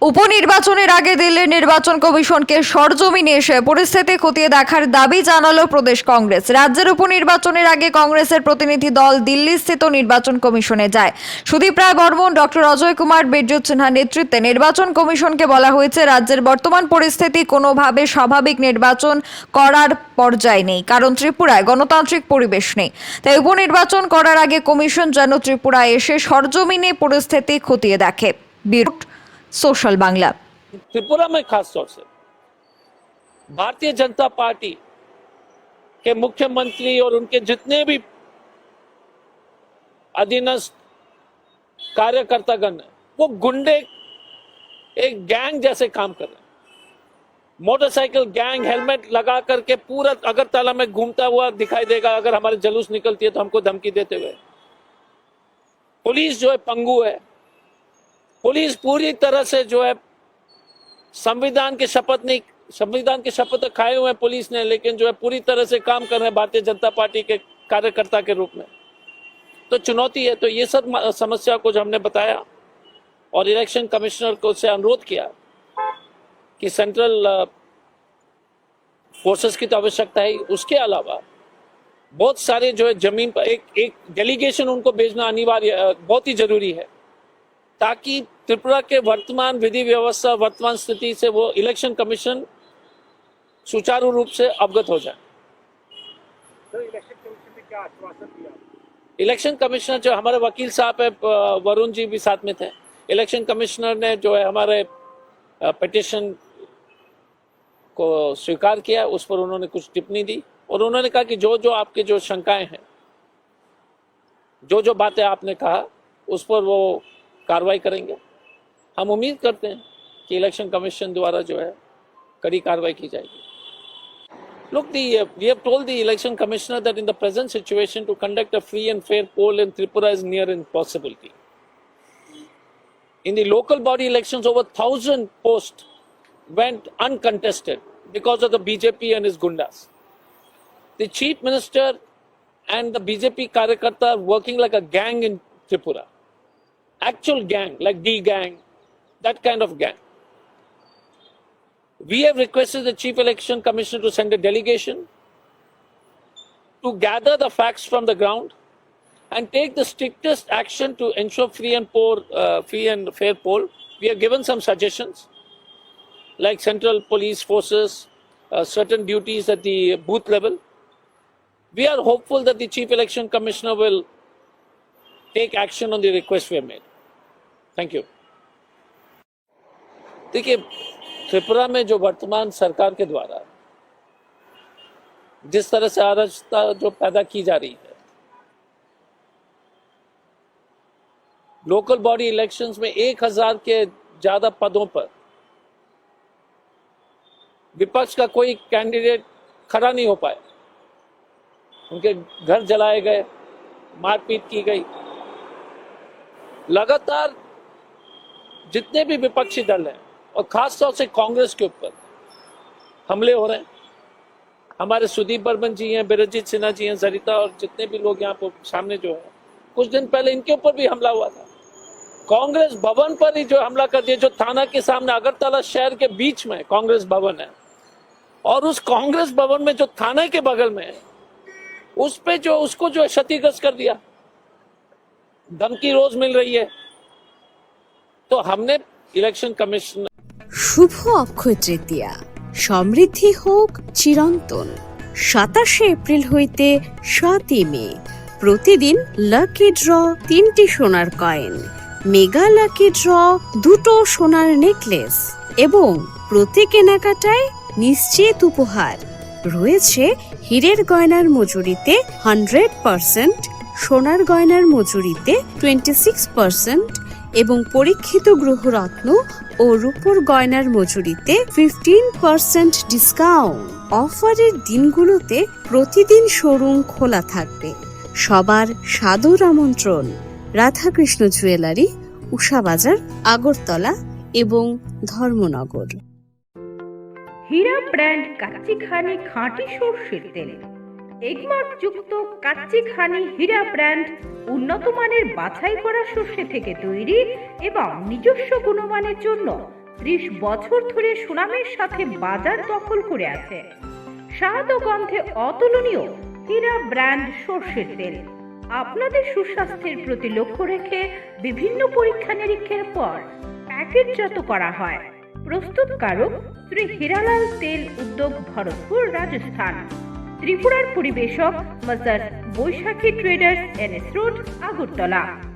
উপনির্বাচনের আগে দিল্লির নির্বাচন কমিশনকে সরজমিনে এসে পরিস্থিতি খতিয়ে দেখার দাবি জানালো প্রদেশ কংগ্রেস। রাজ্যের উপনির্বাচনের আগে কংগ্রেসের প্রতিনিধি দল দিল্লিস্থিত নির্বাচন কমিশনে যায়। সুদীপ রায় বর্মন, ডক্টর অজয় কুমার, বিদ্যুৎ সিনহার নেতৃত্বে নির্বাচন কমিশনকে বলা হয়েছে রাজ্যের বর্তমান পরিস্থিতি কোনোভাবে স্বাভাবিক নির্বাচন করার পর্যায়ে নেই, কারণ ত্রিপুরায় গণতান্ত্রিক পরিবেশ নেই। তাই উপনির্বাচন করার আগে কমিশন যেন ত্রিপুরায় এসে সরজমিনে পরিস্থিতি খতিয়ে দেখে। सोशल बांग्ला। त्रिपुरा में खास तौर से भारतीय जनता पार्टी के मुख्यमंत्री और उनके जितने भी अधीनस्थ कार्यकर्तागण हैं, वो गुंडे एक गैंग जैसे काम कर रहे हैं। मोटरसाइकिल गैंग हेलमेट लगा करके पूरा अगरतला में घूमता हुआ दिखाई देगा अगर हमारे जुलूस निकलती है तो हमको धमकी देते हुए। पुलिस जो है पंगु है। पुलिस पूरी तरह से जो है संविधान की शपथ खाए हुए हैं पुलिस ने, लेकिन जो है पूरी तरह से काम कर रहे हैं भारतीय जनता पार्टी के कार्यकर्ता के रूप में। तो चुनौती है। तो ये सब समस्या को जो हमने बताया और इलेक्शन कमिश्नर को से अनुरोध किया कि सेंट्रल फोर्सेस की तो आवश्यकता है, उसके अलावा बहुत सारे जो है जमीन पर एक डेलीगेशन उनको भेजना अनिवार्य, बहुत ही जरूरी है, ताकि त्रिपुरा के वर्तमान विधि व्यवस्था, वर्तमान स्थिति से वो इलेक्शन कमीशन सुचारू रूप से अवगत हो जाए। तो इलेक्शन कमीशन ने क्या आश्वासन दिया? इलेक्शन कमिश्नर जो हमारे वकील साहब है, वरुण जी भी साथ में थे। इलेक्शन कमिश्नर ने जो है हमारे पिटीशन को स्वीकार किया, उस पर उन्होंने कुछ टिप्पणी दी और उन्होंने कहा कि जो जो आपके जो शंकाएं हैं, जो जो बातें आपने कहा, उस पर वो कार्रवाई करेंगे। हम उम्मीद करते हैं कि इलेक्शन कमीशन द्वारा जो है कड़ी कार्रवाई की जाएगी। Look, we have told the election commissioner that in the present situation to conduct a free and fair poll in Tripura is near impossibility. In the local body elections, over 1,000 posts went uncontested because of the BJP and his gundas. The chief minister and the BJP Karyakarta are working like a gang in Tripura. Actual gang, like D gang, that kind of gang. We have requested the Chief Election Commissioner to send a delegation to gather the facts from the ground and take the strictest action to ensure free and fair poll. We have given some suggestions, like central police forces, certain duties at the booth level. We are hopeful that the Chief Election Commissioner will take action on the request we have made. Thank you. देखिए, त्रिपुरा में जो वर्तमान सरकार के द्वारा जिस तरह से अराजकता जो पैदा की जा रही है, लोकल बॉडी इलेक्शंस में 1,000 के ज्यादा पदों पर विपक्ष का कोई कैंडिडेट खड़ा नहीं हो पाया। उनके घर जलाए गए, मारपीट की गई। लगातार जितने भी विपक्षी दल हैं और खासतौर से कांग्रेस के ऊपर हमले हो रहे हैं। हमारे सुदीप बर्मन जी हैं, बिरजीत सिन्हा जी हैं, सरिता और जितने भी लोग यहाँ पर सामने जो है, कुछ दिन पहले इनके ऊपर भी हमला हुआ था। कांग्रेस भवन पर ही जो हमला कर दिया, जो थाना के सामने अगरतला शहर के बीच में कांग्रेस भवन है, और उस कांग्रेस भवन में जो थाने के बगल में है, उस पे जो उसको जो क्षतिग्रस्त कर दिया। धमकी रोज मिल रही है। तो हमने इलेक्शन कमीशन। শুভ অক্ষয় তৃতীয়া, সমৃদ্ধি হোক চিরন্তন। 27 এপ্রিল হইতে 7 মে প্রতিদিন লাকি ড্র 3টি সোনার কয়েন, মেগা লাকি ড্র 2টো সোনার নেকলেস এবং প্রতি কেনাকাটায় নিশ্চিত উপহার রয়েছে। হীরের গয়নার মজুরিতে 100%, সোনার গয়নার মজুরিতে 26% এবং পরীক্ষিত গ্রহরত্ন ও রূপোর গয়নার মজুরিতে 15% ডিসকাউন্ট। অফারের দিনগুলোতে প্রতিদিন শোরুম খোলা থাকবে। সবার সাদর আমন্ত্রণ। রাধাকৃষ্ণ জুয়েলারি, উষাবাজার, আগরতলা এবং ধর্মনগর। হীরা ব্র্যান্ড কাচ্চিখানি খাঁটি সরষের তেল, এগমার্ক যুক্ত কাচ্চিখানি হীরা ব্র্যান্ড উন্নত মানের বাছাই করা সরষে থেকে তৈরি এবং নিজস্ব গুণমানের জন্য 30 বছর ধরে সুনামের সাথে বাজার দখল করে আছে। স্বাদ ও গন্ধে অতুলনীয় হীরা ব্র্যান্ড সর্ষের তেল আপনাদের সুস্বাস্থ্যের প্রতি লক্ষ্য রেখে বিভিন্ন পরীক্ষা নিরীক্ষার পর প্যাকেটজাত করা হয়। প্রস্তুতকারক শ্রী হীরালাল তেল উদ্যোগ, ভরতপুর, রাজস্থান। ত্রিপুরার পরিবেশক মাজার বৈশাখী ট্রেডার্স, NS রোড, আগরতলা।